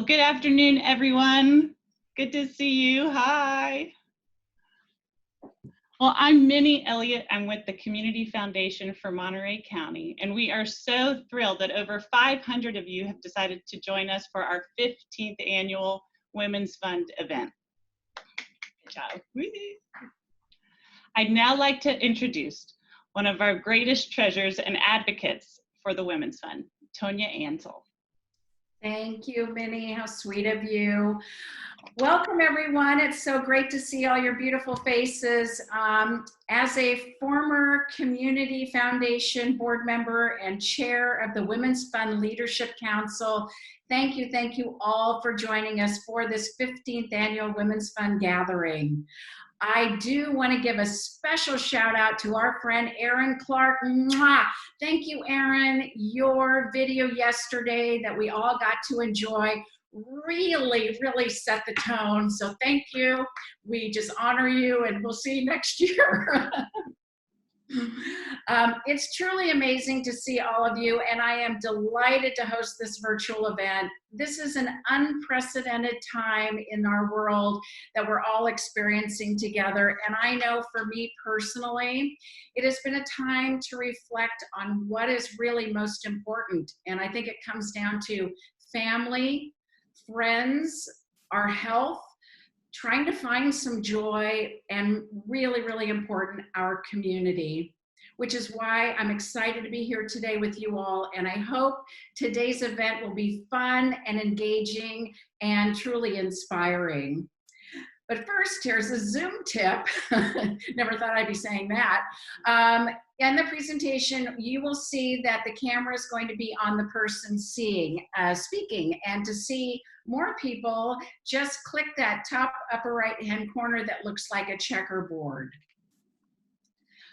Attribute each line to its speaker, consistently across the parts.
Speaker 1: good afternoon, everyone. Good to see you. Hi. Well, I'm Minnie Elliott. I'm with the Community Foundation for Monterey County, and we are so thrilled that over 500 of you have decided to join us for our 15th annual Women's Fund event. Good job. I'd now like to introduce one of our greatest treasures and advocates for the Women's Fund, Tonya Antle.
Speaker 2: Thank you, Minnie. How sweet of you. Welcome, everyone. It's so great to see all your beautiful faces. As a former Community Foundation board member and chair of the Women's Fund Leadership Council, thank you all for joining us for this 15th annual Women's Fund gathering. I do want to give a special shout out to our friend Erin Clark. Mwah! Thank you, Erin. Your video yesterday that we all got to enjoy really set the tone. So thank you. We just honor you, and we'll see you next year. It's truly amazing to see all of you, and I am delighted to host this virtual event. This is an unprecedented time in our world that we're all experiencing together, and I know for me personally, it has been a time to reflect on what is really most important, and I think it comes down to family, friends, our health, trying to find some joy, and really important, our community, which is why I'm excited to be here today with you all. And I hope today's event will be fun and engaging and truly inspiring. But first, here's a Zoom tip. Never thought I'd be saying that. In the presentation, you will see that the camera is going to be on the person speaking. And to see more people, just click that top upper right-hand corner that looks like a checkerboard.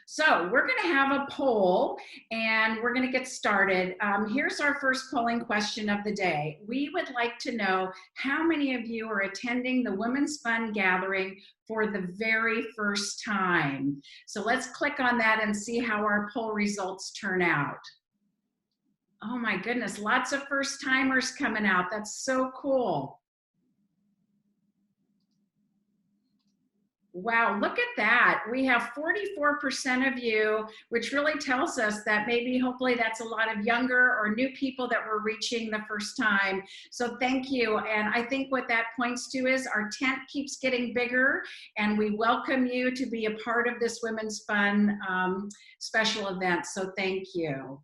Speaker 2: So we're going to have a poll, and we're going to get started. Here's our first polling question of the day. We would like to know how many of you are attending the Women's Fund gathering for the very first time. So let's click on that and see how our poll results turn out. Oh my goodness, lots of first timers coming out. That's so cool. Wow, look at that. We have 44% of you, which really tells us that maybe hopefully that's a lot of younger or new people that we're reaching the first time. So thank you. And I think what that points to is our tent keeps getting bigger, and we welcome you to be a part of this Women's Fund special event. So thank you.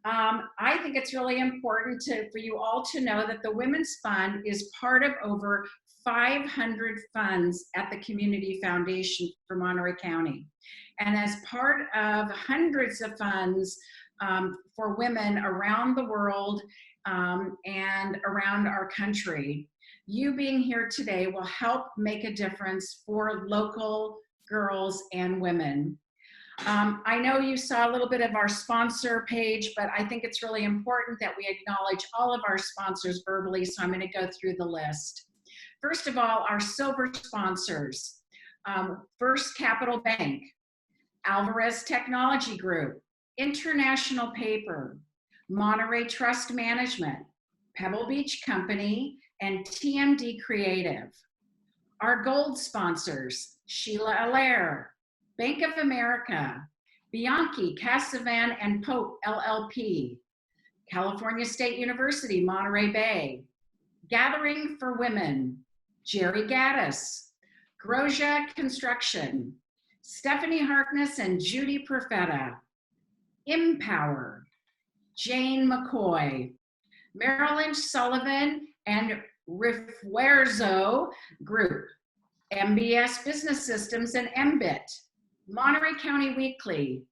Speaker 2: I think it's really important for you all to know that the Women's Fund is part of over 500 funds at the Community Foundation for Monterey County. And as part of hundreds of funds for women around the world and around our country, you being here today will help make a difference for local girls and women. I know you saw a little bit of our sponsor page, but I think it's really important that we acknowledge all of our sponsors verbally, so I'm going to go through the list. First of all, our silver sponsors, First Capital Bank, Alvarez Technology Group, International Paper, Monterey Trust Management, Pebble Beach Company, and TMD Creative. Our gold sponsors, Sheila Allaire, Bank of America, Bianchi, Casavan and Pope LLP, California State University, Monterey Bay, Gathering for Women, Jerry Gaddis, Grosja Construction, Stephanie Harkness and Judy Perfetta, Empower, Jane McCoy, Marilyn Sullivan and Refuerzo Group, MBS Business Systems and MBIT, Monterey County Weekly,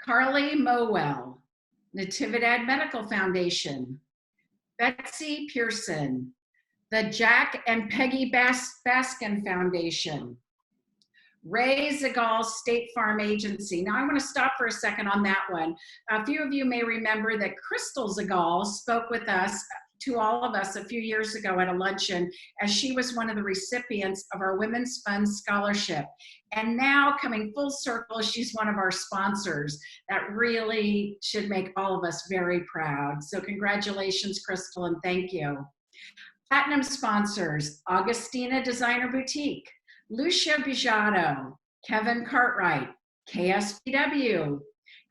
Speaker 2: Carly Mowell, Natividad Medical Foundation, Betsy Pearson, the Jack and Peggy Baskin Foundation, Ray Zagal State Farm Agency. Now I'm going to stop for a second on that one. A few of you may remember that Crystal Zagal spoke with us, to all of us, a few years ago at a luncheon, as she was one of the recipients of our Women's Fund Scholarship. And now, coming full circle, she's one of our sponsors. That really should make all of us very proud. So congratulations, Crystal, and thank you. Platinum sponsors, Augustina Designer Boutique, Lucia Bijato, Kevin Cartwright, KSBW,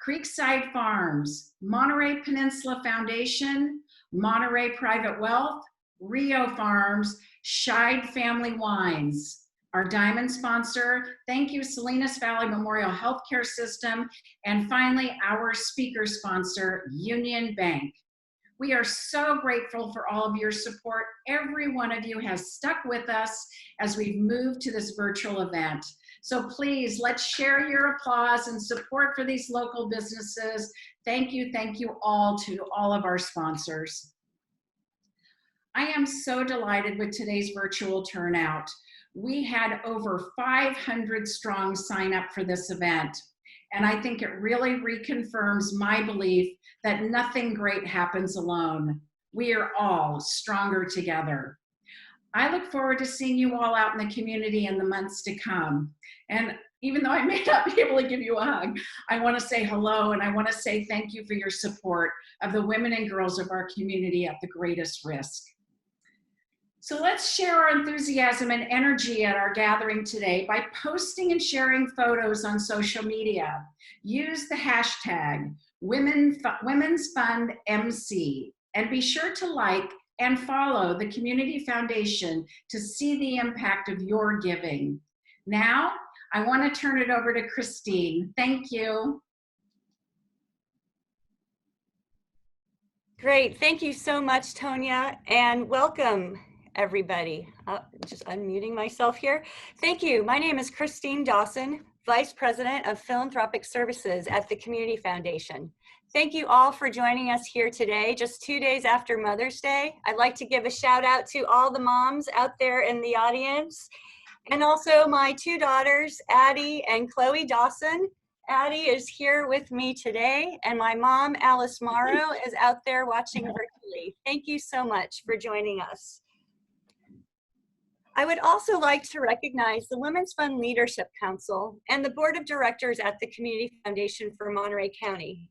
Speaker 2: Creekside Farms, Monterey Peninsula Foundation, Monterey Private Wealth, Rio Farms, Scheid Family Wines. Our diamond sponsor, thank you, Salinas Valley Memorial Healthcare System. And finally, our speaker sponsor, Union Bank. We are so grateful for all of your support. Every one of you has stuck with us as we've moved to this virtual event. So please, let's share your applause and support for these local businesses. Thank you all to all of our sponsors. I am so delighted with today's virtual turnout. We had over 500 strong sign up for this event. And I think it really reconfirms my belief that nothing great happens alone. We are all stronger together. I look forward to seeing you all out in the community in the months to come. And even though I may not be able to give you a hug, I want to say hello and I want to say thank you for your support of the women and girls of our community at the greatest risk. So let's share our enthusiasm and energy at our gathering today by posting and sharing photos on social media. Use the hashtag Women's Fund MC and be sure to like and follow the Community Foundation to see the impact of your giving. Now, I want to turn it over to Christine. Thank you.
Speaker 3: Great, thank you so much, Tonya, and welcome everybody. Just unmuting myself here. Thank you. My name is Christine Dawson, Vice President of Philanthropic Services at the Community Foundation. Thank you all for joining us here today, just 2 days after Mother's Day. I'd like to give a shout out to all the moms out there in the audience, and also my two daughters, Addie and Chloe Dawson. Addie is here with me today, and my mom, Alice Morrow, is out there watching virtually. Thank you so much for joining us. I would also like to recognize the Women's Fund Leadership Council and the Board of Directors at the Community Foundation for Monterey County.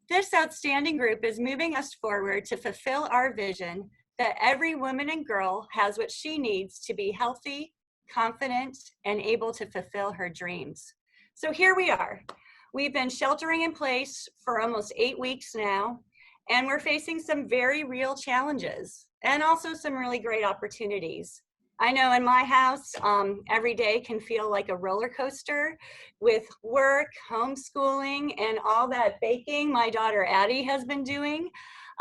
Speaker 3: This outstanding group is moving us forward to fulfill our vision that every woman and girl has what she needs to be healthy, confident, and able to fulfill her dreams. So here we are. We've been sheltering in place for almost 8 weeks now, and we're facing some very real challenges and also some really great opportunities. I know in my house, every day can feel like a roller coaster with work, homeschooling, and all that baking my daughter Addie has been doing.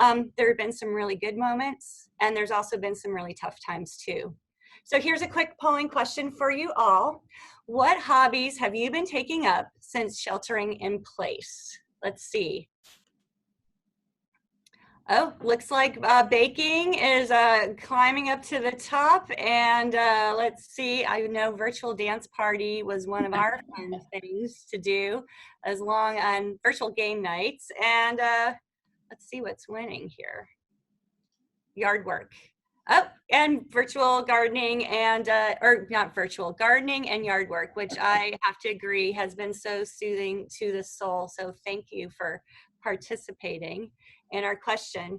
Speaker 3: There have been some really good moments, and there's also been some really tough times too. So here's a quick polling question for you all. What hobbies have you been taking up since sheltering in place? Let's see. Oh, looks like baking is climbing up to the top, and let's see, I know virtual dance party was one of our fun things to do, as long on virtual game nights, and let's see what's winning here. Yard work. Oh, and virtual gardening and, or not virtual, gardening and yard work, which I have to agree has been so soothing to the soul, so thank you for participating in our question.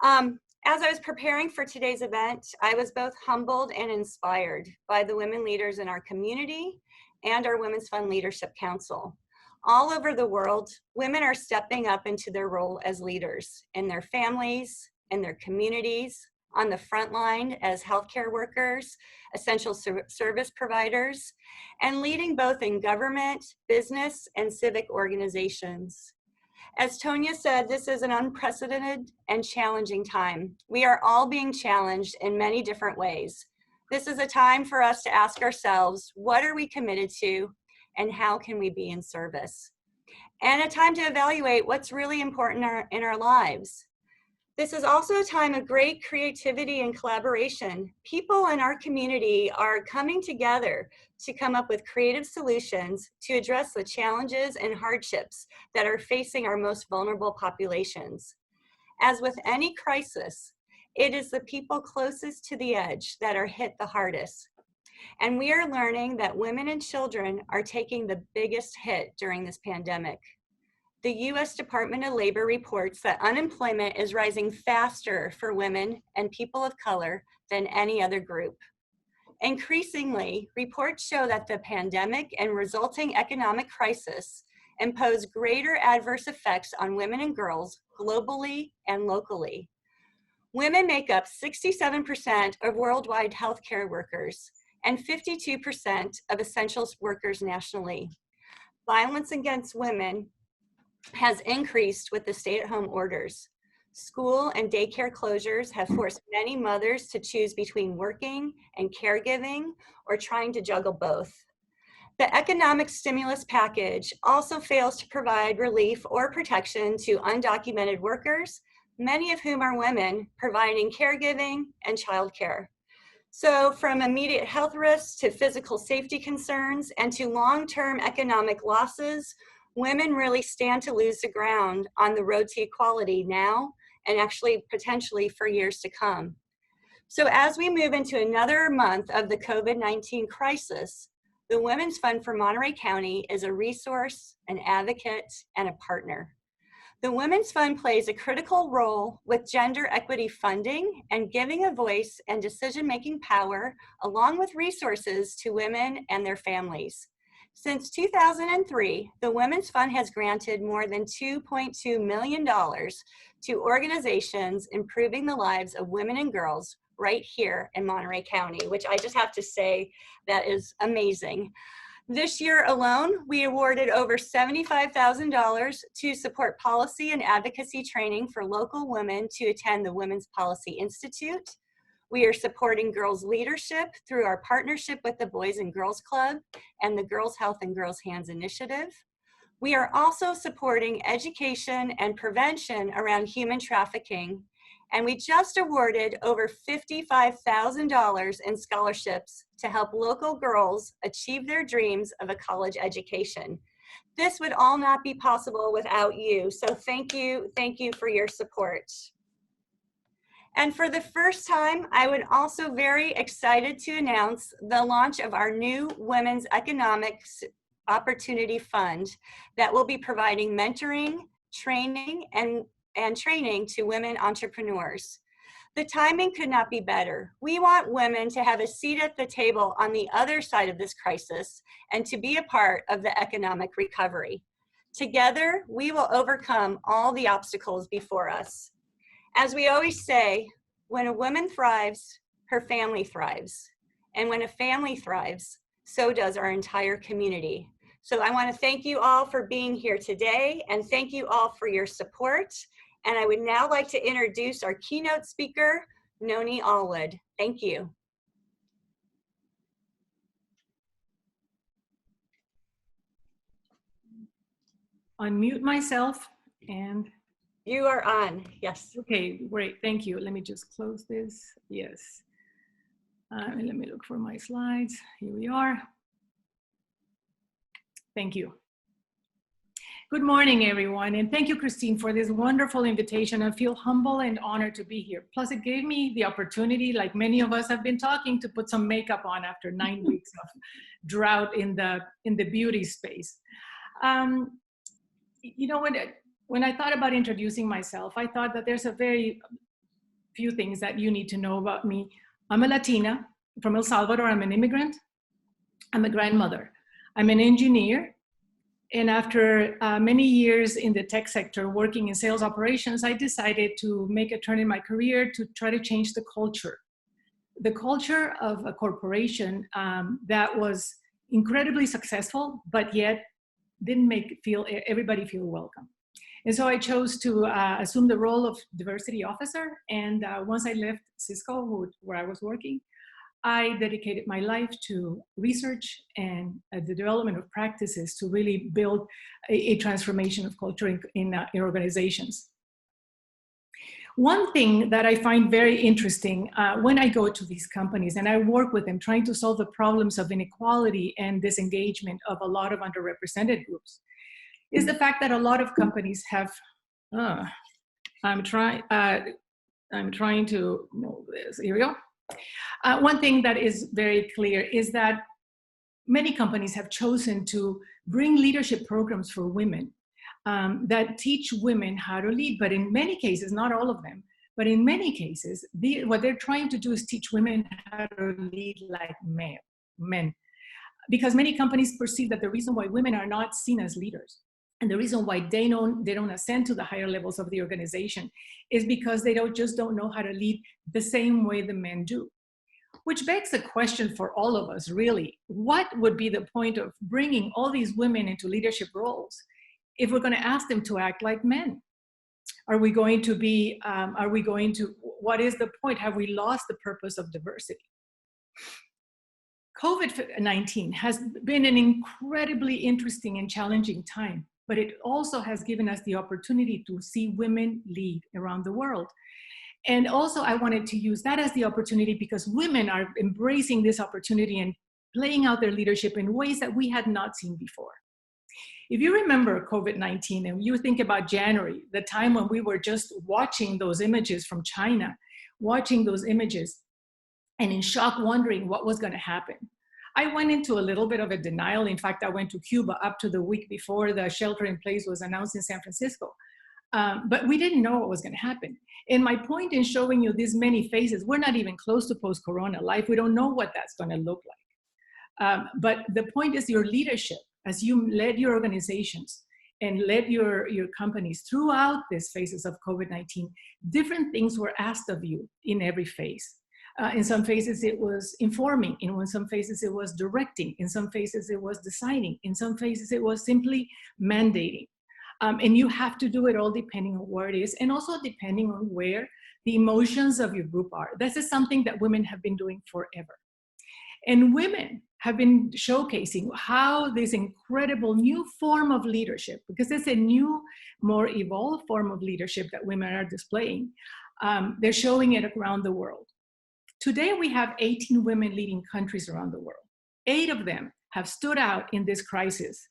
Speaker 3: As I was preparing for today's event, I was both humbled and inspired by the women leaders in our community and our Women's Fund Leadership Council. All over the world, women are stepping up into their role as leaders in their families, in their communities, on the front line as healthcare workers, essential service providers, and leading both in government, business, and civic organizations. As Tonya said, this is an unprecedented and challenging time. We are all being challenged in many different ways. This is a time for us to ask ourselves, what are we committed to, and how can we be in service? And a time to evaluate what's really important in our lives. This is also a time of great creativity and collaboration. People in our community are coming together to come up with creative solutions to address the challenges and hardships that are facing our most vulnerable populations. As with any crisis, it is the people closest to the edge that are hit the hardest. And we are learning that women and children are taking the biggest hit during this pandemic. The U.S. Department of Labor reports that unemployment is rising faster for women and people of color than any other group. Increasingly, reports show that the pandemic and resulting economic crisis impose greater adverse effects on women and girls globally and locally. Women make up 67% of worldwide healthcare workers and 52% of essential workers nationally. Violence against women has increased with the stay-at-home orders. School and daycare closures have forced many mothers to choose between working and caregiving or trying to juggle both. The economic stimulus package also fails to provide relief or protection to undocumented workers, many of whom are women, providing caregiving and childcare. So from immediate health risks to physical safety concerns and to long-term economic losses, women really stand to lose the ground on the road to equality now and actually potentially for years to come. So as we move into another month of the COVID-19 crisis, the Women's Fund for Monterey County is a resource, an advocate, and a partner. The Women's Fund plays a critical role with gender equity funding and giving a voice and decision-making power along with resources to women and their families. Since 2003, the Women's Fund has granted more than $2.2 million to organizations improving the lives of women and girls right here in Monterey County, which I just have to say that is amazing. This year alone, we awarded over $75,000 to support policy and advocacy training for local women to attend the Women's Policy Institute. We are supporting girls' leadership through our partnership with the Boys and Girls Club and the Girls Health and Girls Hands Initiative. We are also supporting education and prevention around human trafficking. And we just awarded over $55,000 in scholarships to help local girls achieve their dreams of a college education. This would all not be possible without you. So thank you for your support. And for the first time, I would also very excited to announce the launch of our new Women's Economics Opportunity Fund that will be providing mentoring, training, and training to women entrepreneurs. The timing could not be better. We want women to have a seat at the table on the other side of this crisis and to be a part of the economic recovery. Together, we will overcome all the obstacles before us. As we always say, when a woman thrives, her family thrives. And when a family thrives, so does our entire community. So I want to thank you all for being here today and thank you all for your support. And I would now like to introduce our keynote speaker, Noni Allwood. Thank you.
Speaker 4: Unmute myself and.
Speaker 3: You are on, yes.
Speaker 4: Okay, great, thank you. Let me just close this, yes. And let me look for my slides. Here we are. Thank you. Good morning, everyone, and thank you, Christine, for this wonderful invitation. I feel humble and honored to be here. Plus, it gave me the opportunity, like many of us have been talking, to put some makeup on after 9 weeks of drought in the beauty space. You know, when I thought about introducing myself, I thought that there's a very few things that you need to know about me. I'm a Latina from El Salvador. I'm an immigrant. I'm a grandmother. I'm an engineer. And after many years in the tech sector working in sales operations, I decided to make a turn in my career to try to change the culture. The culture of a corporation that was incredibly successful, but yet didn't make everybody feel welcome. And so I chose to assume the role of diversity officer. And once I left Cisco, where I was working, I dedicated my life to research and the development of practices to really build a transformation of culture in organizations. One thing that I find very interesting when I go to these companies and I work with them trying to solve the problems of inequality and disengagement of a lot of underrepresented groups is the fact that a lot of companies have, I'm trying to move this, here we go. One thing that is very clear is that many companies have chosen to bring leadership programs for women that teach women how to lead. But in many cases, not all of them, but in many cases, what they're trying to do is teach women how to lead like men. Because many companies perceive that the reason why women are not seen as leaders and the reason why they don't ascend to the higher levels of the organization is because they just don't know how to lead the same way the men do. Which begs the question for all of us, really, what would be the point of bringing all these women into leadership roles if we're going to ask them to act like men? What is the point? Have we lost the purpose of diversity? COVID-19 has been an incredibly interesting and challenging time, but it also has given us the opportunity to see women lead around the world. And also I wanted to use that as the opportunity because women are embracing this opportunity and playing out their leadership in ways that we had not seen before. If you remember COVID-19 and you think about January, the time when we were just watching those images from China, watching those images and in shock wondering what was going to happen. I went into a little bit of a denial. In fact, I went to Cuba up to the week before the shelter in place was announced in San Francisco. But we didn't know what was going to happen. And my point in showing you these many faces, we're not even close to post-corona life. We don't know what that's going to look like. But the point is your leadership, as you led your organizations and led your companies throughout these phases of COVID-19, different things were asked of you in every phase. In some phases it was informing, in some phases it was directing, in some phases it was deciding, in some phases it was simply mandating. And you have to do it all depending on where it is and also depending on where the emotions of your group are. This is something that women have been doing forever. And women have been showcasing how this incredible new form of leadership, because it's a new, more evolved form of leadership that women are displaying, they're showing it around the world. Today we have 18 women leading countries around the world. 8 of them have stood out in this crisis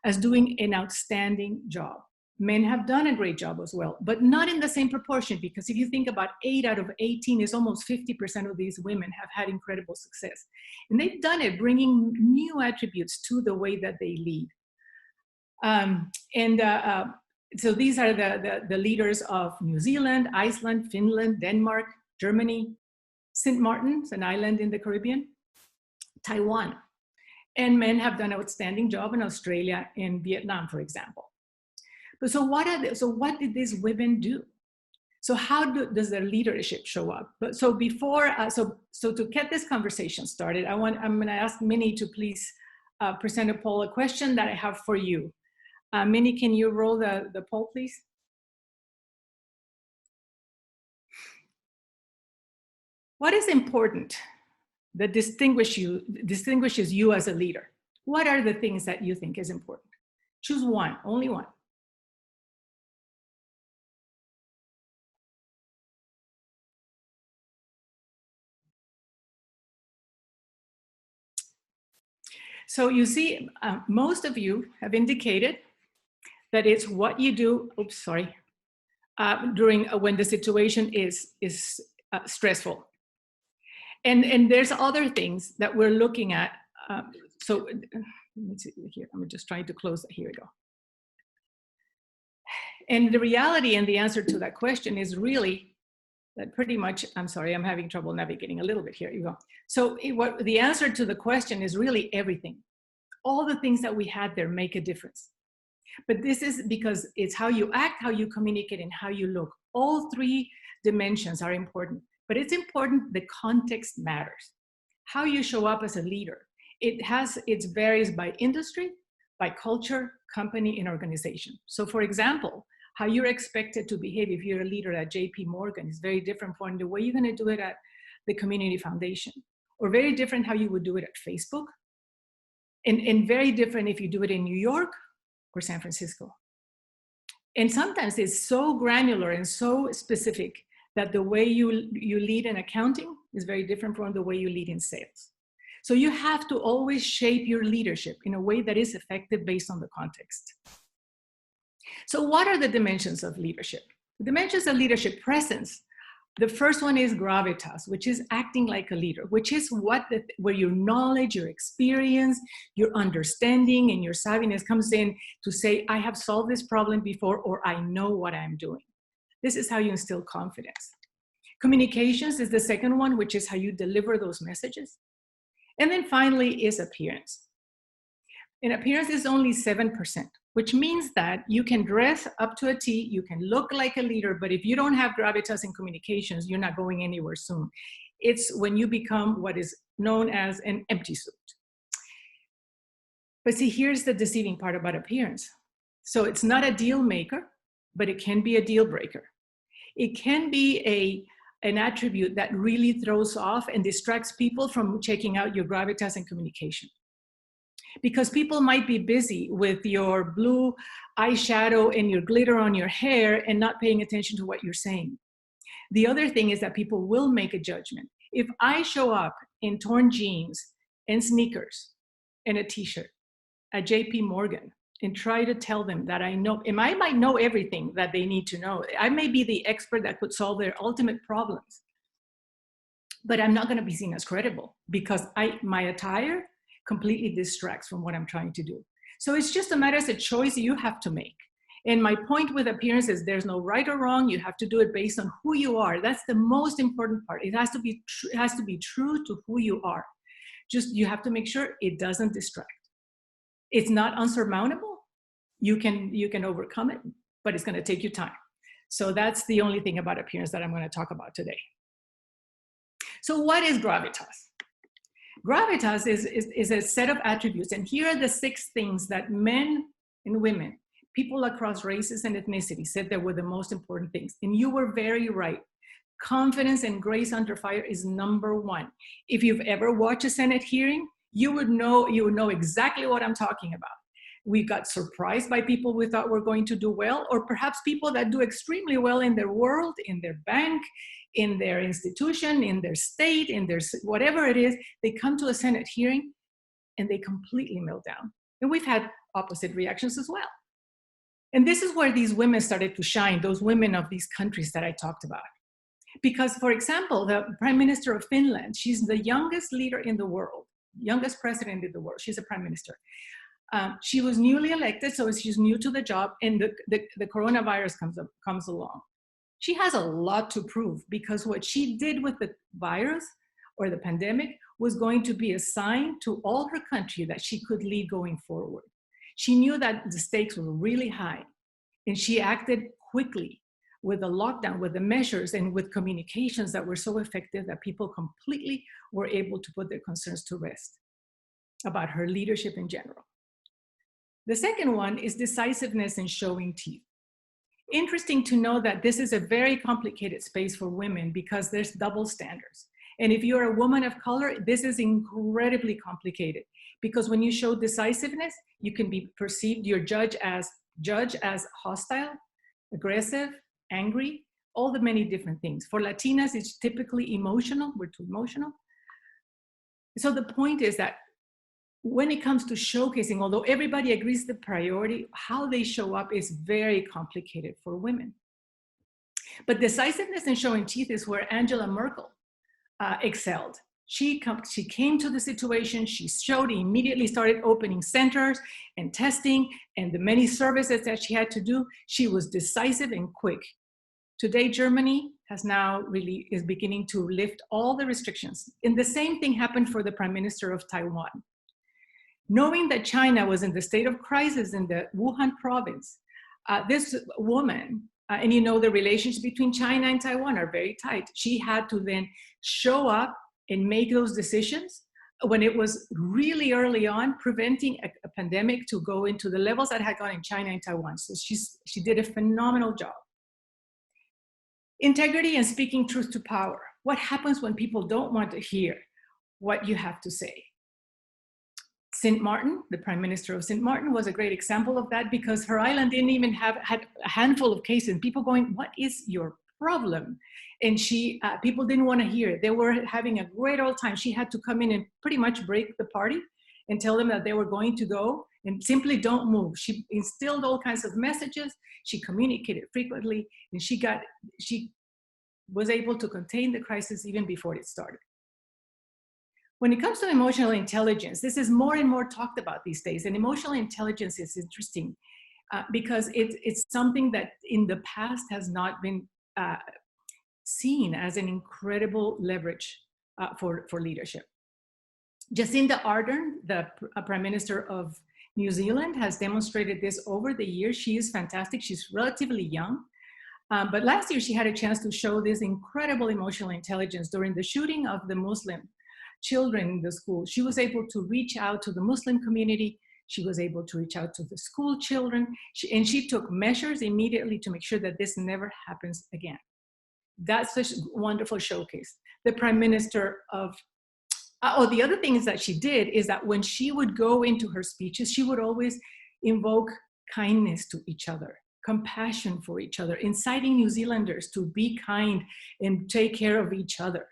Speaker 4: as doing an outstanding job. Men have done a great job as well, but not in the same proportion, because if you think about 8 out of 18 is almost 50% of these women have had incredible success. And they've done it bringing new attributes to the way that they lead. So these are the leaders of New Zealand, Iceland, Finland, Denmark, Germany, St. Martin's, an island in the Caribbean, Taiwan. And men have done an outstanding job in Australia and Vietnam, for example. But so what did these women do? So how does their leadership show up? But so before, so to get this conversation started, I'm going to ask Minnie to please present a poll, a question that I have for you. Minnie, can you roll the poll, please? What is important that distinguishes you as a leader? What are the things that you think is important? Choose one, only one. So you see, most of you have indicated that it's what you do, during when the situation is stressful. And there's other things that we're looking at. So let me see here, I'm just trying to close that, here we go. And the reality and the answer to that question is really that pretty much, I'm sorry, I'm having trouble navigating a little bit here, you go. So what the answer to the question is really everything. All the things that we had there make a difference. But this is because it's how you act, how you communicate, and how you look. All 3 dimensions are important. But it's important, the context matters. How you show up as a leader. It varies by industry, by culture, company, and organization. So for example, how you're expected to behave if you're a leader at JP Morgan is very different from the way you're going to do it at the community foundation, or very different how you would do it at Facebook, and very different if you do it in New York or San Francisco. And sometimes it's so granular and so specific that the way you lead in accounting is very different from the way you lead in sales. So you have to always shape your leadership in a way that is effective based on the context. So what are the dimensions of leadership? The dimensions of leadership: presence, The first one is gravitas, which is acting like a leader, which is where your knowledge, your experience, your understanding, and your savviness comes in to say, I have solved this problem before, or I know what I'm doing. This is how you instill confidence. Communications is the second one, which is how you deliver those messages. And then finally is appearance. And appearance is only 7%, which means that you can dress up to a T, you can look like a leader, but if you don't have gravitas in communications, you're not going anywhere soon. It's when you become what is known as an empty suit. But see, here's the deceiving part about appearance. So it's not a deal maker, but it can be a deal breaker. It can be an attribute that really throws off and distracts people from checking out your gravitas and communication. Because people might be busy with your blue eyeshadow and your glitter on your hair and not paying attention to what you're saying. The other thing is that people will make a judgment. If I show up in torn jeans and sneakers and a t-shirt at JP Morgan and try to tell them that I know, and I might know everything that they need to know. I may be the expert that could solve their ultimate problems, but I'm not gonna be seen as credible because my attire completely distracts from what I'm trying to do. So it's just a matter of a choice you have to make. And my point with appearance is there's no right or wrong. You have to do it based on who you are. That's the most important part. It has to be true to who you are. Just, you have to make sure it doesn't distract. It's not unsurmountable. You can overcome it, but it's going to take you time. So that's the only thing about appearance that I'm going to talk about today. So what is gravitas? Gravitas is a set of attributes, and here are the 6 things that men and women, people across races and ethnicities, said that were the most important things. And you were very right. Confidence and grace under fire is number 1. If you've ever watched a Senate hearing, you would know exactly what I'm talking about. We got surprised by people we thought were going to do well, or perhaps people that do extremely well in their world, in their bank, in their institution, in their state, in their whatever it is. They come to a Senate hearing and they completely melt down. And we've had opposite reactions as well. And this is where these women started to shine, those women of these countries that I talked about. Because, for example, the Prime Minister of Finland, she's the youngest leader in the world, youngest president in the world. She's a prime minister. She was newly elected, so she's new to the job, and the coronavirus comes along. She has a lot to prove, because what she did with the virus or the pandemic was going to be a sign to all her country that she could lead going forward. She knew that the stakes were really high, and she acted quickly with the lockdown, with the measures, and with communications that were so effective that people completely were able to put their concerns to rest about her leadership in general. The second one is decisiveness and showing teeth. Interesting to know that this is a very complicated space for women because there's double standards. And if you're a woman of color, this is incredibly complicated because when you show decisiveness, you can be perceived, you're judged as hostile, aggressive, angry, all the many different things. For Latinas, it's typically emotional. We're too emotional. So the point is that when it comes to showcasing, although everybody agrees the priority, how they show up is very complicated for women. But decisiveness and showing teeth is where Angela Merkel excelled. She came to the situation, she showed, immediately started opening centers and testing and the many services that she had to do. She was decisive and quick. Today, Germany is beginning to lift all the restrictions. And the same thing happened for the Prime Minister of Taiwan. Knowing that China was in the state of crisis in the Wuhan province, this woman, and you know the relations between China and Taiwan are very tight. She had to then show up and make those decisions when it was really early on, preventing a pandemic to go into the levels that had gone in China and Taiwan. So she did a phenomenal job. Integrity and speaking truth to power. What happens when people don't want to hear what you have to say? St. Martin, the Prime Minister of St. Martin, was a great example of that because her island didn't even had a handful of cases. People going, what is your problem? And people didn't want to hear it. They were having a great old time. She had to come in and pretty much break the party and tell them that they were going to go and simply don't move. She instilled all kinds of messages. She communicated frequently, and she was able to contain the crisis even before it started. When it comes to emotional intelligence, this is more and more talked about these days, and emotional intelligence is interesting because it's something that in the past has not been seen as an incredible leverage for leadership. Jacinda Ardern, the Prime Minister of New Zealand, has demonstrated this over the years. She is fantastic. She's relatively young. But last year, she had a chance to show this incredible emotional intelligence during the shooting of the Muslim children in the school. She was able to reach out to the Muslim community. She was able to reach out to the school children. And she took measures immediately to make sure that this never happens again. That's a wonderful showcase. The Prime Minister of the other things that she did is that when she would go into her speeches, she would always invoke kindness to each other, compassion for each other, inciting New Zealanders to be kind and take care of each other.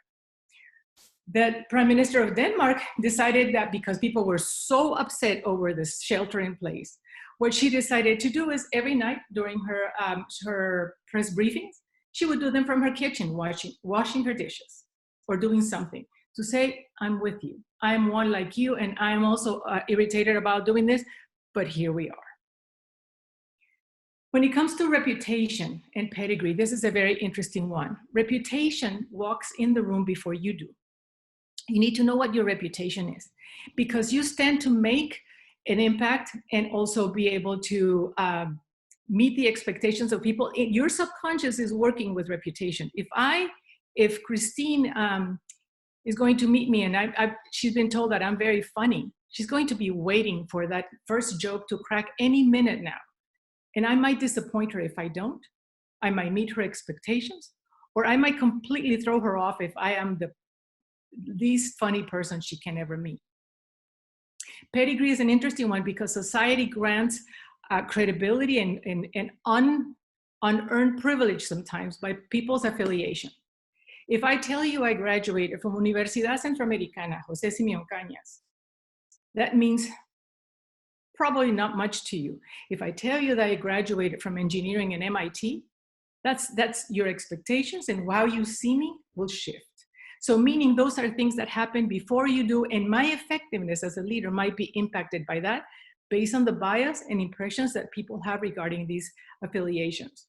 Speaker 4: The Prime Minister of Denmark decided that because people were so upset over this shelter in place, what she decided to do is every night during her press briefings, she would do them from her kitchen, washing her dishes or doing something to say, I'm with you. I'm one like you, and I'm also irritated about doing this, but here we are. When it comes to reputation and pedigree, this is a very interesting one. Reputation walks in the room before you do. You need to know what your reputation is, because you stand to make an impact and also be able to meet the expectations of people. Your subconscious is working with reputation. If Christine is going to meet me and she's been told that I'm very funny, she's going to be waiting for that first joke to crack any minute now. And I might disappoint her if I don't. I might meet her expectations, or I might completely throw her off if I am the least funny person she can ever meet. Pedigree is an interesting one because society grants credibility and unearned privilege sometimes by people's affiliation. If I tell you I graduated from Universidad Centroamericana, José Simeón Cañas, that means probably not much to you. If I tell you that I graduated from engineering in MIT, that's your expectations, and how you see me will shift. So meaning those are things that happen before you do, and my effectiveness as a leader might be impacted by that based on the bias and impressions that people have regarding these affiliations.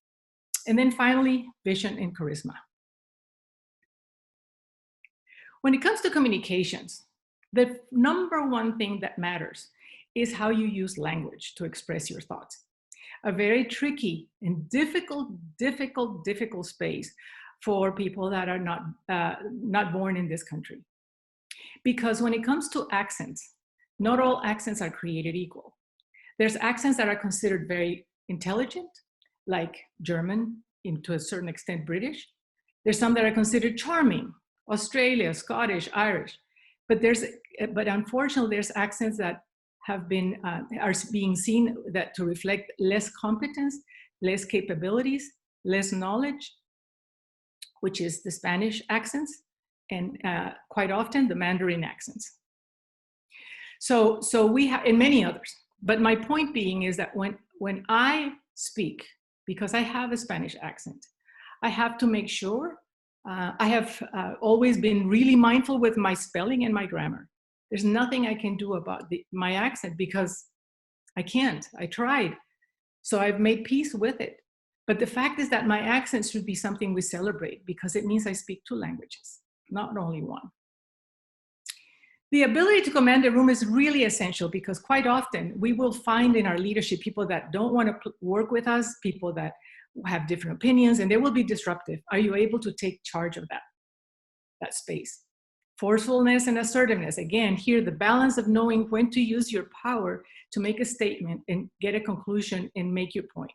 Speaker 4: And then finally, vision and charisma. When it comes to communications, the number one thing that matters is how you use language to express your thoughts. A very tricky and difficult space for people that are not born in this country. Because when it comes to accents, not all accents are created equal. There's accents that are considered very intelligent, like German, to a certain extent British. There's some that are considered charming, Australia, Scottish, Irish. But unfortunately, there's accents that are being seen that to reflect less competence, less capabilities, less knowledge, which is the Spanish accents, and quite often the Mandarin accents. So we have, and many others. But my point being is that when I speak, because I have a Spanish accent, I have to make sure, I have always been really mindful with my spelling and my grammar. There's nothing I can do about my accent because I can't. I tried. So I've made peace with it. But the fact is that my accent should be something we celebrate because it means I speak two languages, not only one. The ability to command a room is really essential because quite often we will find in our leadership people that don't want to work with us, people that have different opinions, and they will be disruptive. Are you able to take charge of that space? Forcefulness and assertiveness. Again, here the balance of knowing when to use your power to make a statement and get a conclusion and make your point.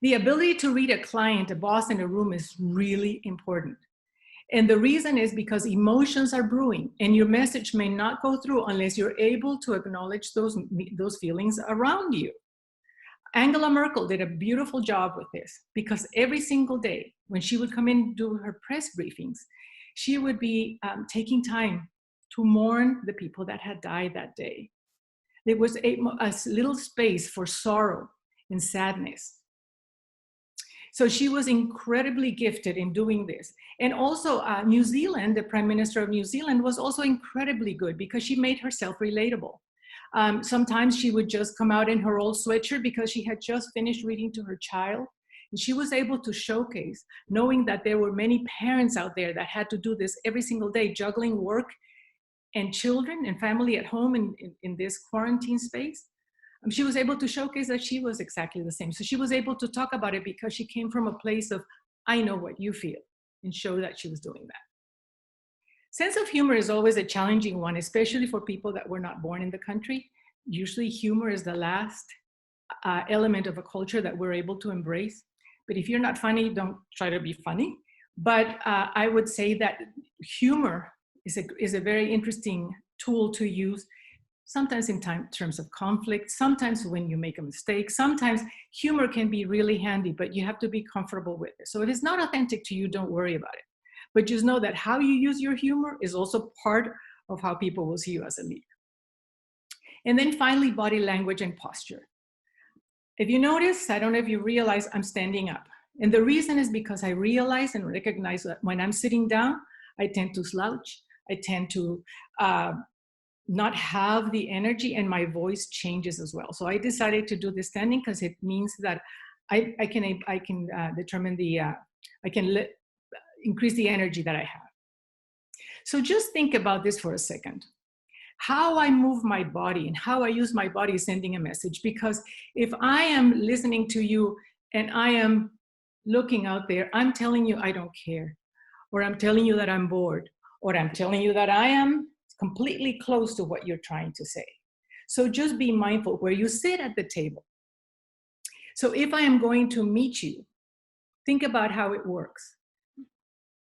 Speaker 4: The ability to read a client, a boss in a room is really important. And the reason is because emotions are brewing and your message may not go through unless you're able to acknowledge those feelings around you. Angela Merkel did a beautiful job with this because every single day when she would come in and do her press briefings, she would be taking time to mourn the people that had died that day. There was a little space for sorrow and sadness. So she was incredibly gifted in doing this. And also New Zealand, the Prime Minister of New Zealand was also incredibly good because she made herself relatable. Sometimes she would just come out in her old sweatshirt because she had just finished reading to her child. And she was able to showcase, knowing that there were many parents out there that had to do this every single day, juggling work and children and family at home in this quarantine space. She was able to showcase that she was exactly the same. So she was able to talk about it because she came from a place of, I know what you feel, and show that she was doing that. Sense of humor is always a challenging one, especially for people that were not born in the country. Usually humor is the last element of a culture that we're able to embrace. But if you're not funny, don't try to be funny. But I would say that humor is a very interesting tool to use, sometimes in terms of conflict, sometimes when you make a mistake, sometimes humor can be really handy, but you have to be comfortable with it. So if it's not authentic to you, don't worry about it. But just know that how you use your humor is also part of how people will see you as a leader. And then finally, body language and posture. If you notice, I don't know if you realize I'm standing up. And the reason is because I realize and recognize that when I'm sitting down, I tend to slouch. I tend to not have the energy, and my voice changes as well. So I decided to do the standing because it means that I can determine increase the energy that I have. So just think about this for a second. How I move my body and how I use my body is sending a message, because if I am listening to you and I am looking out there, I'm telling you I don't care, or I'm telling you that I'm bored, or I'm telling you that I am completely close to what you're trying to say. So just be mindful where you sit at the table. So if I am going to meet you, think about how it works.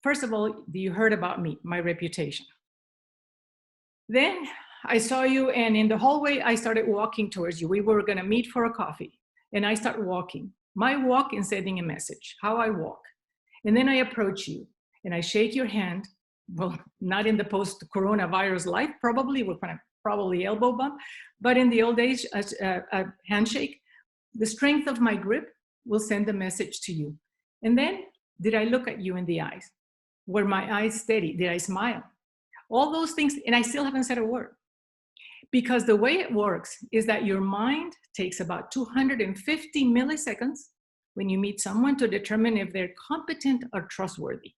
Speaker 4: First of all, you heard about me, my reputation. Then I saw you, and in the hallway, I started walking towards you. We were gonna meet for a coffee, and I start walking. My walk is sending a message, how I walk. And then I approach you, and I shake your hand. Well, not in the post-coronavirus life, probably, we're gonna probably elbow bump, but in the old days, a handshake. The strength of my grip will send a message to you. And then, did I look at you in the eyes? Were my eyes steady? Did I smile? All those things, and I still haven't said a word. Because the way it works is that your mind takes about 250 milliseconds when you meet someone to determine if they're competent or trustworthy.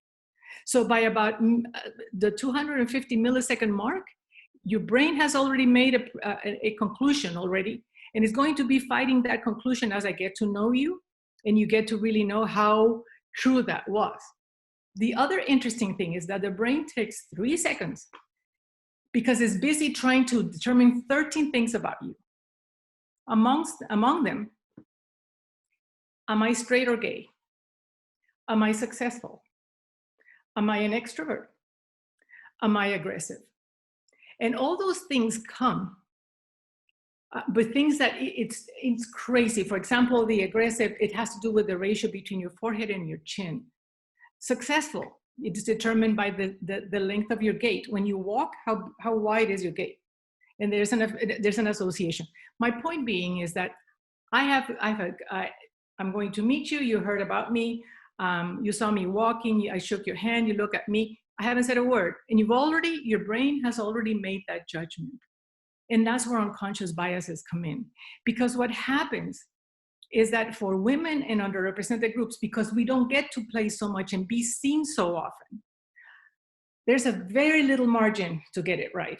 Speaker 4: So by about the 250 millisecond mark, your brain has already made a conclusion already, and it's going to be fighting that conclusion as I get to know you, and you get to really know how true that was. The other interesting thing is that the brain takes 3 seconds because it's busy trying to determine 13 things about you. Among them, am I straight or gay? Am I successful? Am I an extrovert? Am I aggressive? And all those things come, but things that it's crazy. For example, the aggressive, it has to do with the ratio between your forehead and your chin. Successful, it's determined by the length of your gait. When you walk, how wide is your gait? And there's an association. My point being is that I'm going to meet you. You heard about me. You saw me walking. I shook your hand. You look at me. I haven't said a word. And your brain has already made that judgment. And that's where unconscious biases come in. Because what happens is that for women and underrepresented groups, because we don't get to play so much and be seen so often, there's a very little margin to get it right.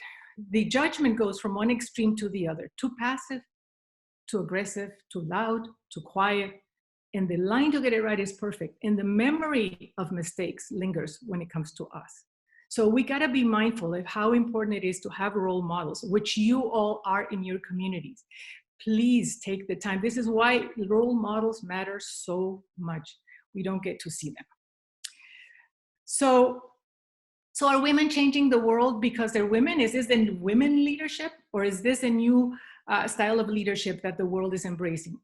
Speaker 4: The judgment goes from one extreme to the other, too passive, too aggressive, too loud, too quiet. And the line to get it right is perfect. And the memory of mistakes lingers when it comes to us. So we gotta be mindful of how important it is to have role models, which you all are in your communities. Please take the time. This is why role models matter so much. We don't get to see them. So are women changing the world because they're women? Is this a women leadership, or is this a new style of leadership that the world is embracing?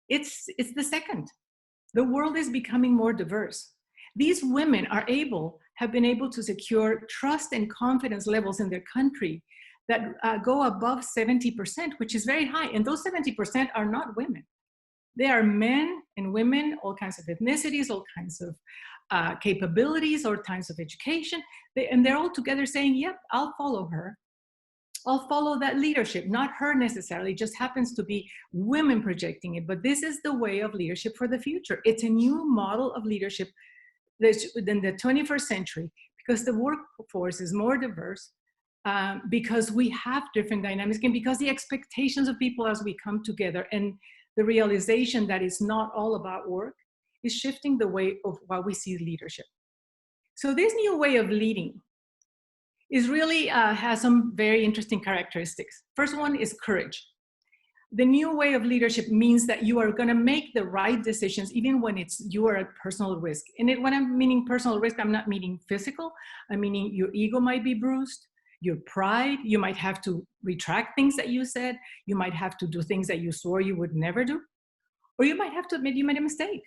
Speaker 4: It's the second. The world is becoming more diverse. These women have been able to secure trust and confidence levels in their country that go above 70%, which is very high. And those 70% are not women. They are men And women, all kinds of ethnicities, all kinds of capabilities, all kinds of education, and they're all together saying, yep, I'll follow her. I'll follow that leadership, not her necessarily, it just happens to be women projecting it, but this is the way of leadership for the future. It's a new model of leadership in the 21st century, because the workforce is more diverse, because we have different dynamics, and because the expectations of people as we come together and the realization that it's not all about work is shifting the way of how we see leadership. So this new way of leading is really has some very interesting characteristics. First one is courage. The new way of leadership means that you are going to make the right decisions even when you are at personal risk. And when I'm meaning personal risk, I'm not meaning physical. I'm meaning your ego might be bruised, your pride, you might have to retract things that you said, you might have to do things that you swore you would never do, or you might have to admit you made a mistake.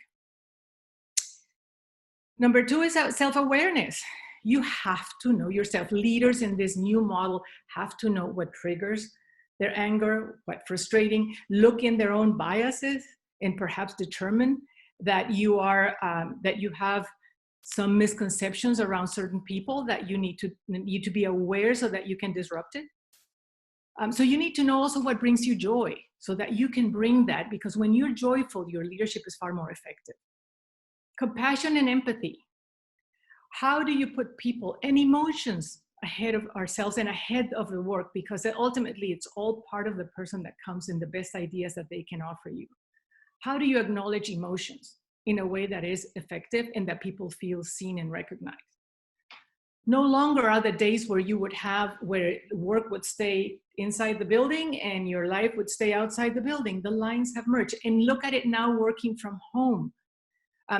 Speaker 4: Number two is self-awareness. You have to know yourself. Leaders in this new model have to know what triggers their anger, what's frustrating, look in their own biases, and perhaps determine that you have some misconceptions around certain people that you need to be aware so that you can disrupt it. So you need to know also what brings you joy so that you can bring that, because when you're joyful, your leadership is far more effective. Compassion and empathy. How do you put people and emotions ahead of ourselves and ahead of the work? Because ultimately it's all part of the person that comes in the best ideas that they can offer you. How do you acknowledge emotions in a way that is effective and that people feel seen and recognized? No longer are the days where where work would stay inside the building and your life would stay outside the building. The lines have merged. And look at it now working from home.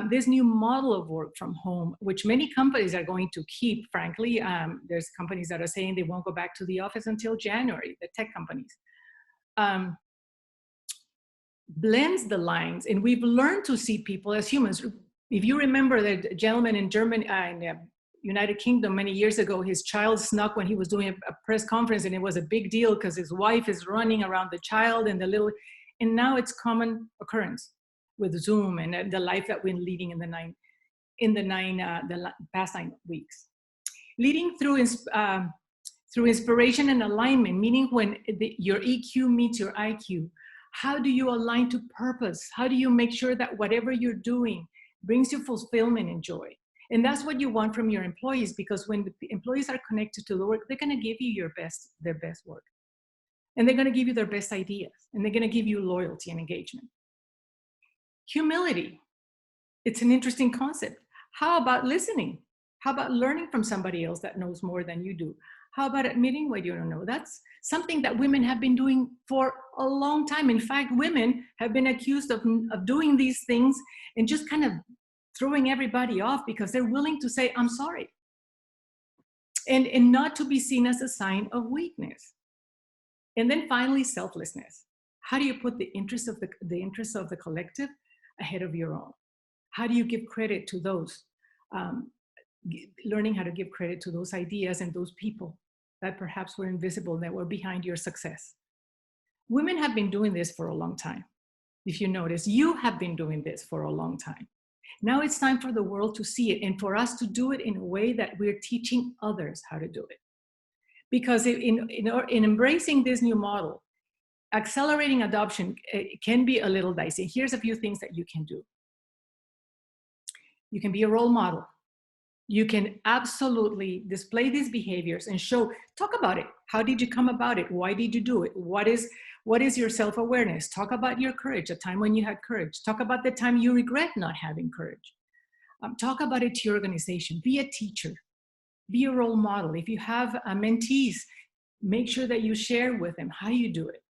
Speaker 4: This new model of work from home, which many companies are going to keep, frankly. There's companies that are saying they won't go back to the office until January, the tech companies. Blends the lines, and we've learned to see people as humans. If you remember the gentleman in Germany, in the United Kingdom many years ago, his child snuck when he was doing a press conference, and it was a big deal because his wife is running around the child and and now it's common occurrence with Zoom and the life that we're leading in the past 9 weeks. Leading through inspiration and alignment, meaning when your EQ meets your IQ. How do you align to purpose? How do you make sure that whatever you're doing brings you fulfillment and joy? And that's what you want from your employees, because when the employees are connected to the work, they're going to give you their best work. And they're going to give you their best ideas. And they're going to give you loyalty and engagement. Humility. It's an interesting concept. How about listening? How about learning from somebody else that knows more than you do? How about admitting what you don't know? That's something that women have been doing for a long time. In fact, women have been accused of doing these things and just kind of throwing everybody off because they're willing to say, I'm sorry. And not to be seen as a sign of weakness. And then finally, selflessness. How do you put the interests of the collective ahead of your own? How do you give credit to those? Learning how to give credit to those ideas and those people that perhaps were invisible, that were behind your success. Women have been doing this for a long time. If you notice, you have been doing this for a long time. Now it's time for the world to see it and for us to do it in a way that we're teaching others how to do it. Because in embracing this new model, accelerating adoption can be a little dicey. Here's a few things that you can do. You can be a role model. You can absolutely display these behaviors and talk about it. How did you come about it? Why did you do it? What is your self-awareness? Talk about your courage, a time when you had courage. Talk about the time you regret not having courage. Talk about it to your organization. Be a teacher. Be a role model. If you have mentees, make sure that you share with them how you do it.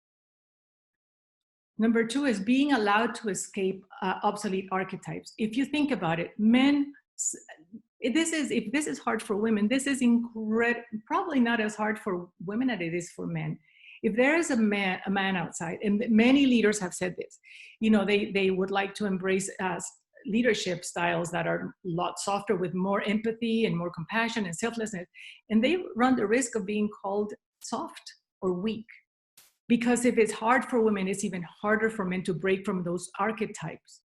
Speaker 4: Number two is being allowed to escape obsolete archetypes. If you think about it, if this is hard for women, this is probably not as hard for women as it is for men. If there is a man outside, and many leaders have said this, they would like to embrace leadership styles that are a lot softer, with more empathy and more compassion and selflessness, and they run the risk of being called soft or weak. Because if it's hard for women, it's even harder for men to break from those archetypes.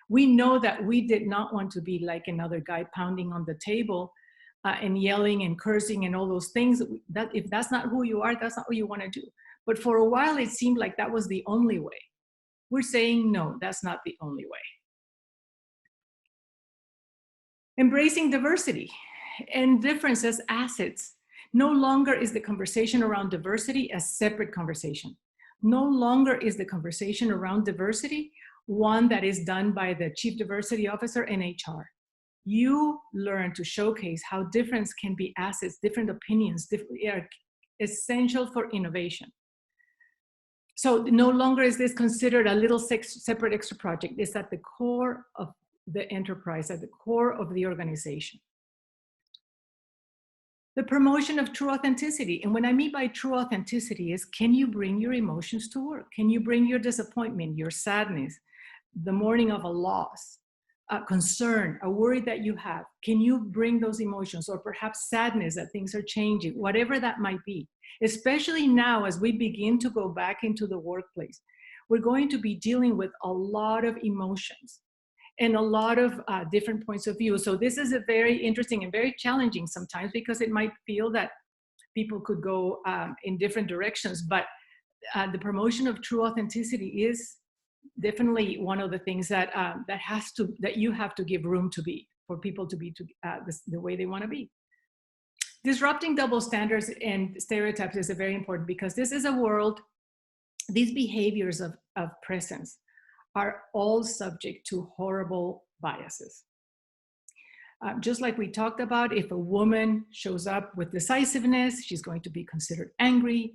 Speaker 4: We know that we did not want to be like another guy pounding on the table and yelling and cursing and all those things. That if that's not who you are, that's not what you want to do. But for a while, it seemed like that was the only way. We're saying, no, that's not the only way. Embracing diversity and difference as assets. No longer is the conversation around diversity a separate conversation. No longer is the conversation around diversity one that is done by the Chief Diversity Officer and HR. You learn to showcase how difference can be assets, different opinions, are essential for innovation. So no longer is this considered a little separate extra project. It's at the core of the enterprise, at the core of the organization. The promotion of true authenticity. And what I mean by true authenticity is, can you bring your emotions to work? Can you bring your disappointment, your sadness, the mourning of a loss, a concern, a worry that you have? Can you bring those emotions, or perhaps sadness that things are changing, whatever that might be? Especially now as we begin to go back into the workplace, we're going to be dealing with a lot of emotions and a lot of different points of view. So this is a very interesting and very challenging sometimes, because it might feel that people could go in different directions, but the promotion of true authenticity is definitely one of the things that that you have to give room to be, for people to be the way they want to be. Disrupting double standards and stereotypes is very important, because this is a world, these behaviors of presence are all subject to horrible biases. Just like we talked about, if a woman shows up with decisiveness, she's going to be considered angry.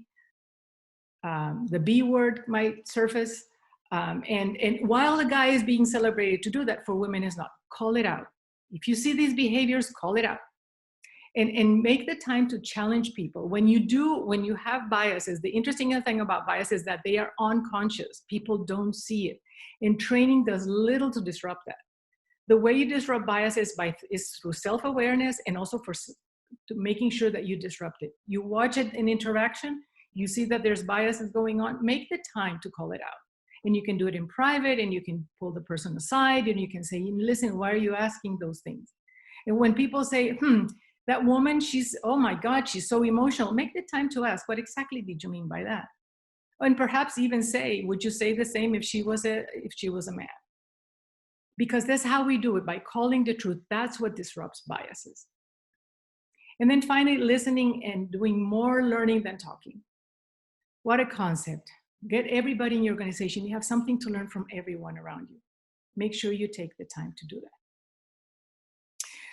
Speaker 4: The B word might surface. And while a guy is being celebrated to do that, for women is not. Call it out. If you see these behaviors, call it out. And make the time to challenge people. When you have biases, the interesting thing about bias is that they are unconscious. People don't see it. And training does little to disrupt that. The way you disrupt bias is through self-awareness, and also to making sure that you disrupt it. You watch it in interaction, you see that there's biases going on, make the time to call it out. And you can do it in private, and you can pull the person aside, and you can say, listen, why are you asking those things? And when people say, that woman, oh my God, she's so emotional, make the time to ask, what exactly did you mean by that? And perhaps even say, would you say the same if she was a man? Because that's how we do it, by calling the truth. That's what disrupts biases. And then finally, listening and doing more learning than talking. What a concept. Get everybody in your organization. You have something to learn from everyone around you. Make sure you take the time to do that.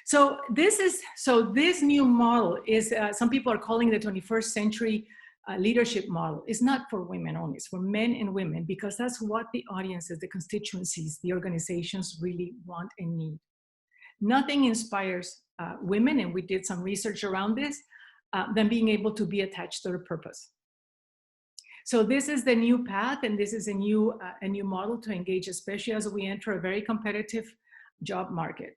Speaker 4: So this new model is, some people are calling the 21st century leadership model. It's not for women only, it's for men and women, because that's what the audiences, the constituencies, the organizations really want and need. Nothing inspires women, and we did some research around this, than being able to be attached to their purpose. So this is the new path, and this is a new model to engage, especially as we enter a very competitive job market.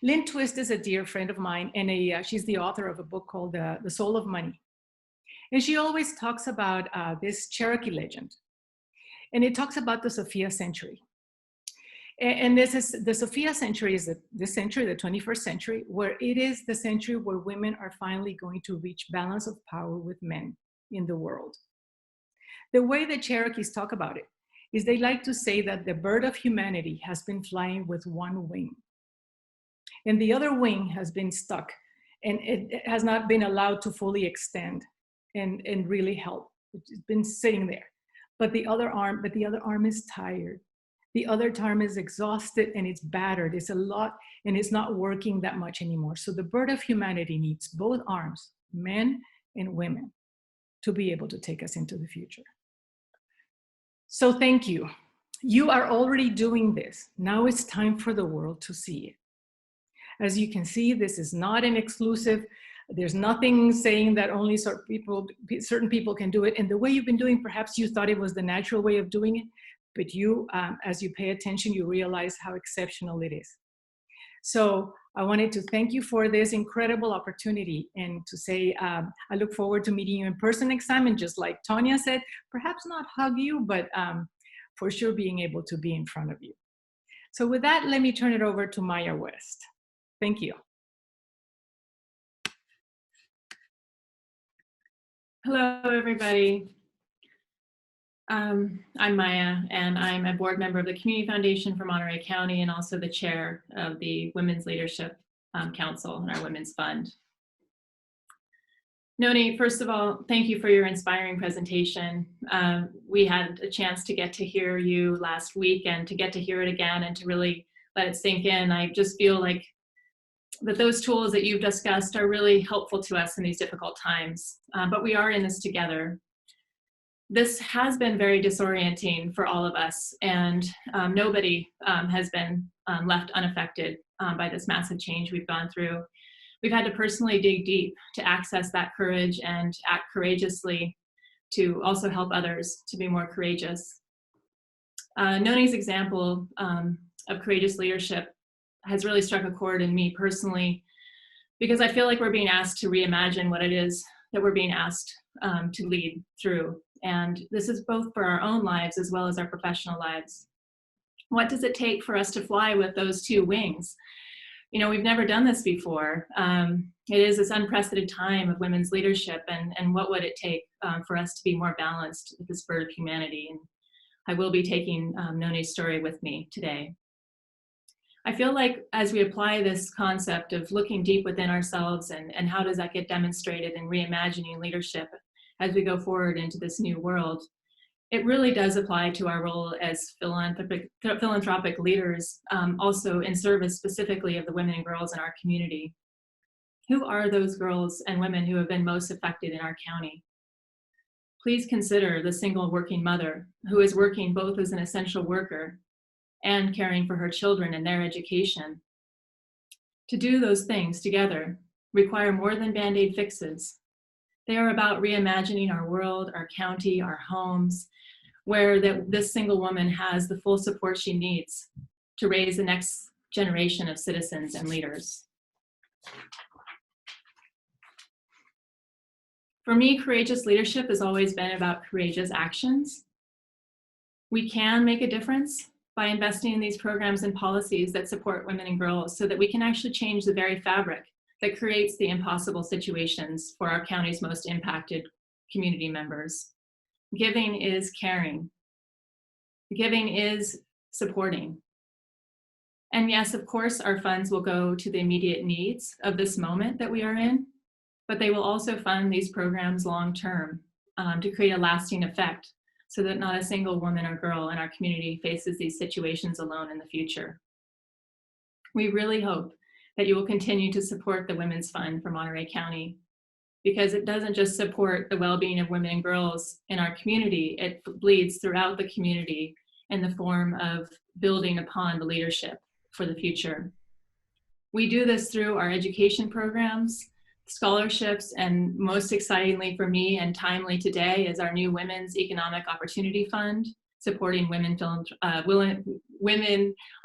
Speaker 4: Lynn Twist is a dear friend of mine, and she's the author of a book called The Soul of Money. And she always talks about this Cherokee legend. And it talks about the Sophia century. And this is, the Sophia century is this century, the 21st century, where it is the century where women are finally going to reach balance of power with men in the world. The way the Cherokees talk about it is they like to say that the bird of humanity has been flying with one wing, and the other wing has been stuck, and it has not been allowed to fully extend and really help. It's been sitting there. But the other arm is tired. The other arm is exhausted, and it's battered. It's a lot, and it's not working that much anymore. So the bird of humanity needs both arms, men and women, to be able to take us into the future. So thank you. You are already doing this. Now it's time for the world to see it. As you can see, this is not an exclusive. There's nothing saying that only certain people can do it. And the way you've been doing, perhaps you thought it was the natural way of doing it, but you, as you pay attention, you realize how exceptional it is. So I wanted to thank you for this incredible opportunity, and to say, I look forward to meeting you in person next time. And just like Tonya said, perhaps not hug you, but for sure being able to be in front of you. So with that, let me turn it over to Maija West. Thank you.
Speaker 5: Hello, everybody. I'm Maija, and I'm a board member of the Community Foundation for Monterey County and also the chair of the Women's Leadership Council and our Women's Fund. Noni, first of all, thank you for your inspiring presentation. We had a chance to get to hear you last week and to get to hear it again and to really let it sink in. I just feel like that those tools that you've discussed are really helpful to us in these difficult times, but we are in this together. This has been very disorienting for all of us, and nobody has been left unaffected by this massive change we've gone through. We've had to personally dig deep to access that courage and act courageously to also help others to be more courageous. Noni's example of courageous leadership has really struck a chord in me personally, because I feel like we're being asked to reimagine what it is that we're being asked to lead through. And this is both for our own lives as well as our professional lives. What does it take for us to fly with those two wings? You know, we've never done this before. It is this unprecedented time of women's leadership, and what would it take for us to be more balanced with the spirit of humanity? And I will be taking Noni's story with me today. I feel like as we apply this concept of looking deep within ourselves and how does that get demonstrated in reimagining leadership as we go forward into this new world, it really does apply to our role as philanthropic leaders, also in service specifically of the women and girls in our community. Who are those girls and women who have been most affected in our county? Please consider the single working mother who is working both as an essential worker and caring for her children and their education. To do those things together require more than Band-Aid fixes. They are about reimagining our world, our county, our homes, where this single woman has the full support she needs to raise the next generation of citizens and leaders. For me, courageous leadership has always been about courageous actions. We can make a difference by investing in these programs and policies that support women and girls so that we can actually change the very fabric that creates the impossible situations for our county's most impacted community members. Giving is caring. Giving is supporting. And yes, of course, our funds will go to the immediate needs of this moment that we are in, but they will also fund these programs long-term to create a lasting effect so that not a single woman or girl in our community faces these situations alone in the future. We really hope that you will continue to support the Women's Fund for Monterey County, because it doesn't just support the well-being of women and girls in our community, it bleeds throughout the community in the form of building upon the leadership for the future. We do this through our education programs, scholarships, and most excitingly for me and timely today is our new Women's Economic Opportunity Fund, supporting women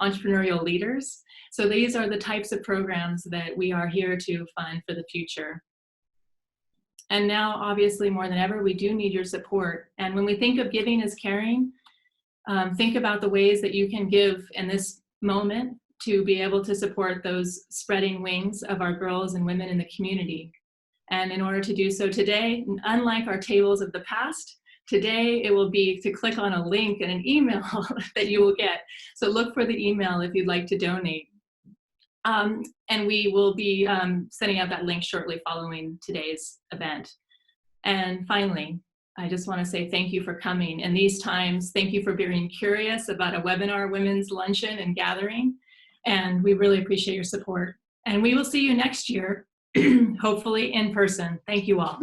Speaker 5: entrepreneurial leaders. So these are the types of programs that we are here to fund for the future. And now, obviously, more than ever, we do need your support. And when we think of giving as caring, think about the ways that you can give in this moment to be able to support those spreading wings of our girls and women in the community. And in order to do so today, unlike our tables of the past, today it will be to click on a link in an email that you will get. So look for the email if you'd like to donate. And we will be sending out that link shortly following today's event. And finally, I just want to say thank you for coming. In these times, thank you for being curious about a webinar, Women's Luncheon and Gathering. And we really appreciate your support. And we will see you next year, hopefully in person. Thank you all.